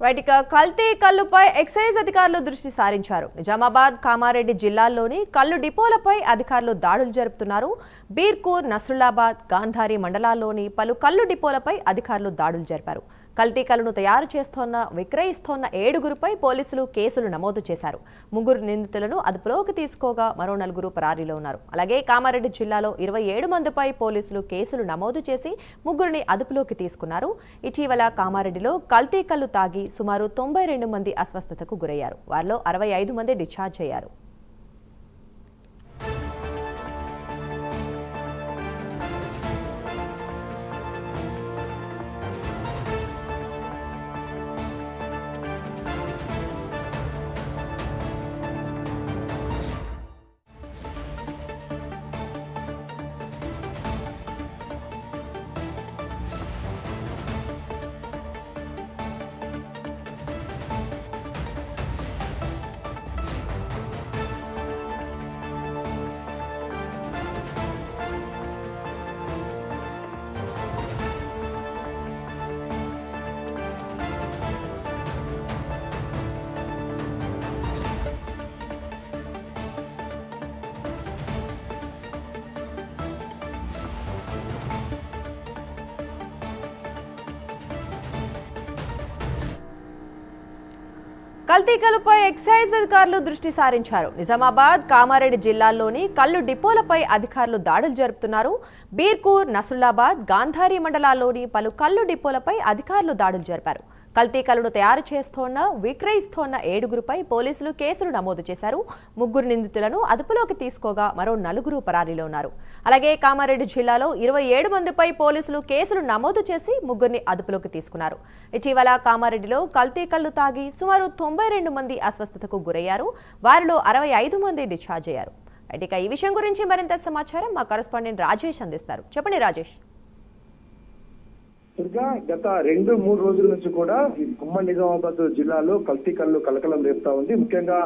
Right ఇక కల్తీ కల్లుపై excise అధికారులు దృష్టి సారించారు. నిజామాబాద్, కామారెడ్డి జిల్లాల్లోని కల్లు డిపోలపై అధికారులు దాడులు జరుపుతున్నారు. బీర్కూర్, నస్రుల్లాబాద్, గాంధారి మండలాల్లోని పలు కల్లు డిపోలపై అధికారులు దాడులు జరిపారు. కల్తీ కల్లును తయారు చేస్తోన్న, విక్రయిస్తోన్న 7గురిపై పోలీసులు కేసులు నమోదు చేశారు. 3 నిందితులను అదుపులోకి తీసుకోగా మరో 4 పరారీలో ఉన్నారు. అలాగే కామారెడ్డి జిల్లాలో 27 మందిపై పోలీసులు కేసులు నమోదు చేసి 3ని అదుపులోకి తీసుకున్నారు. ఇటీవల కామారెడ్డిలో కల్తీ కల్లు తాగి సుమారు 92 మంది అస్వస్థతకు గురయ్యారు. వారిలో 65 మంది డిశ్చార్జ్ అయ్యారు. కల్తీ కల్లుపై ఎక్సైజ్ అధికారులు దృష్టి సారించారు. నిజామాబాద్, కామారెడ్డి జిల్లాల్లోని కల్లు డిపోలపై అధికారులు దాడులు జరుపుతున్నారు. బీర్కూర్, నస్రుల్లాబాద్, గాంధారి మండలాల్లోని పలు కల్లు డిపోలపై అధికారులు దాడులు జరిపారు. కల్తీ కల్లును తయారు చేస్తోన్న, విక్రయిస్తోన్న 7గురిపై పోలీసులు కేసులు నమోదు చేశారు. 3 నిందితులను అదుపులోకి తీసుకోగా మరో 4 పరారీలో ఉన్నారు. అలాగే కామారెడ్డి జిల్లాలో 27 మందిపై పోలీసులు కేసులు నమోదు చేసి 3ని అదుపులోకి తీసుకున్నారు. ఇటీవల కామారెడ్డిలో కల్తీ కల్లు తాగి సుమారు 92 మంది అస్వస్థతకు గురయ్యారు. వారిలో 65 మంది డిశ్చార్జ్ అయ్యారు. ఇక ఈ విషయం గురించి మరింత సమాచారం మా కరెస్పాండెంట్ రాజేష్ అందిస్తారు. చెప్పండి రాజేష్. గత 2-3 రోజుల నుంచి కూడా ఉమ్మడి నిజామాబాద్ జిల్లాలో కల్తీ కల్లు కలకలం రేపుతా ఉంది. ముఖ్యంగా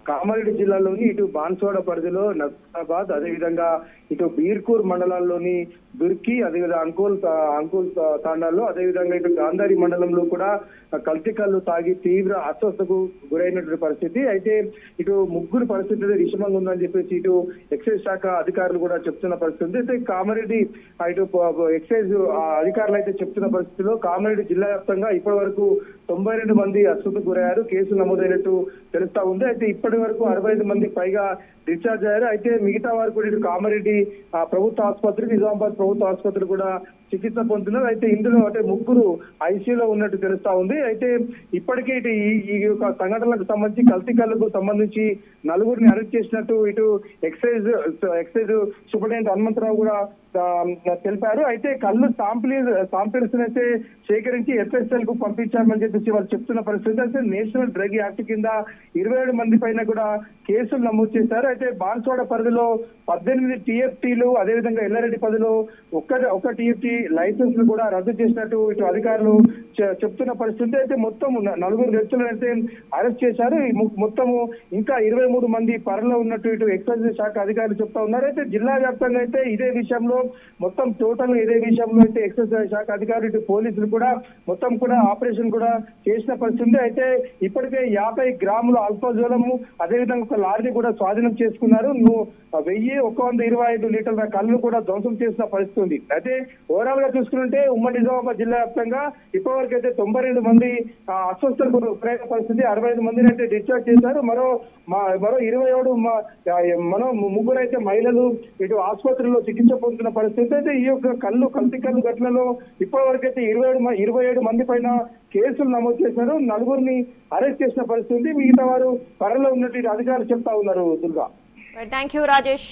కామారెడ్డి జిల్లాలోని ఇటు బాన్స్వాడ పరిధిలో నస్రుల్లాబాద్, అదేవిధంగా ఇటు బీర్కూర్ మండలాల్లోని దుర్కి, అదేవిధంగా అంకోల్ తాండాల్లో, అదేవిధంగా ఇటు గాంధారి మండలంలో కూడా కల్తీ కల్లు తాగి తీవ్ర అస్వస్థకు గురైనటువంటి పరిస్థితి. అయితే ఇటు 3 పరిస్థితి విషమంగా ఉందని చెప్పేసి ఇటు ఎక్సైజ్ శాఖ అధికారులు కూడా చెప్తున్న పరిస్థితి. అయితే కామారెడ్డి ఇటు ఎక్సైజ్ అధికారులు అయితే చెప్తున్న పరిస్థితిలో కామారెడ్డి జిల్లా వ్యాప్తంగా ఇప్పటి వరకు 92 మంది అస్వస్థకు గురయ్యారు. కేసులు నమోదైనట్టు తెలుస్తా ఉంది. అయితే ఇప్పటి వరకు 65 మందికి పైగా డిశ్చార్జ్ అయ్యారు. అయితే మిగతా వారు కూడా ఇటు కామారెడ్డి ప్రభుత్వ ఆసుపత్రి, నిజామాబాద్ ప్రభుత్వ ఆసుపత్రి కూడా చికిత్స పొందుతున్నారు. అయితే ఇందులో అంటే 3 ఐసీయూలో ఉన్నట్టు తెలుస్తా ఉంది. అయితే ఇప్పటికే ఇటు ఈ యొక్క సంఘటనలకు సంబంధించి కల్తీ కల్లుకు సంబంధించి 4గురిని అరెస్ట్ చేసినట్టు ఇటు ఎక్సైజ్ సూపరింటెండెంట్ హనుమంతరావు కూడా తెలిపారు. అయితే కల్లు శాంపిల్స్ అయితే సేకరించి ఎఫ్ఎస్ఎల్ కు పంపించామని చెప్పేసి వాళ్ళు చెప్తున్న పరిస్థితి. అయితే నేషనల్ డ్రగ్ యాక్ట్ కింద 27 మంది పైన కూడా కేసులు నమోదు చేశారు. అయితే బాన్స్వాడ పరిధిలో 18 టీఎఫ్టీలు, అదేవిధంగా ఎల్లారెడ్డి పరిధిలో ఒక టీఎఫ్టీ లైసెన్స్ కూడా రద్దు చేసినట్టు ఇటు అధికారులు చెప్తున్న పరిస్థితి. అయితే మొత్తం 4 వ్యక్తులను అయితే అరెస్ట్ చేశారు. మొత్తము ఇంకా 23 మంది పరలో ఉన్నట్టు ఇటు ఎక్సైజ్ శాఖ అధికారులు చెప్తా ఉన్నారు. అయితే జిల్లా వ్యాప్తంగా అయితే ఇదే విషయంలో మొత్తం టోటల్ ఇదే విషయంలో అయితే ఎక్సైజ్ శాఖ అధికారులు ఇటు పోలీసులు కూడా మొత్తం కూడా ఆపరేషన్ కూడా చేసిన పరిస్థితి. అయితే ఇప్పటికే 50 గ్రాముల అల్ఫాజోలము, అదేవిధంగా ఒక లారీని కూడా స్వాధీనం చేసుకున్నారు. 1125 లీటర్ల కళ్ళు కూడా ధ్వంసం చేసిన పరిస్థితి ఉంది. అయితే ఓవరాల్ గా చూసుకుంటే ఉమ్మడి నిజామాబాద్ జిల్లా వ్యాప్తంగా ఇప్పటివరకు అయితే 92 మంది అస్వస్థతకు గురైన పరిస్థితి. 65 మందిని అయితే డిశ్చార్జ్ చేశారు. మరో 27 3 అయితే మహిళలు ఇటు ఆసుపత్రిలో చికిత్స పొందుతున్న పరిస్థితి. అయితే ఈ యొక్క కల్తీ కల్లు ఘటనలో ఇప్పటివరకు అయితే 27 మంది పైన కేసులు నమోదు చేశారు. 4గురిని అరెస్ట్ చేసిన పరిస్థితి. మిగతా వారు త్వరలో ఉన్నట్టు అధికారులు చెప్తా ఉన్నారు. దుర్గా. Thank you Rajesh.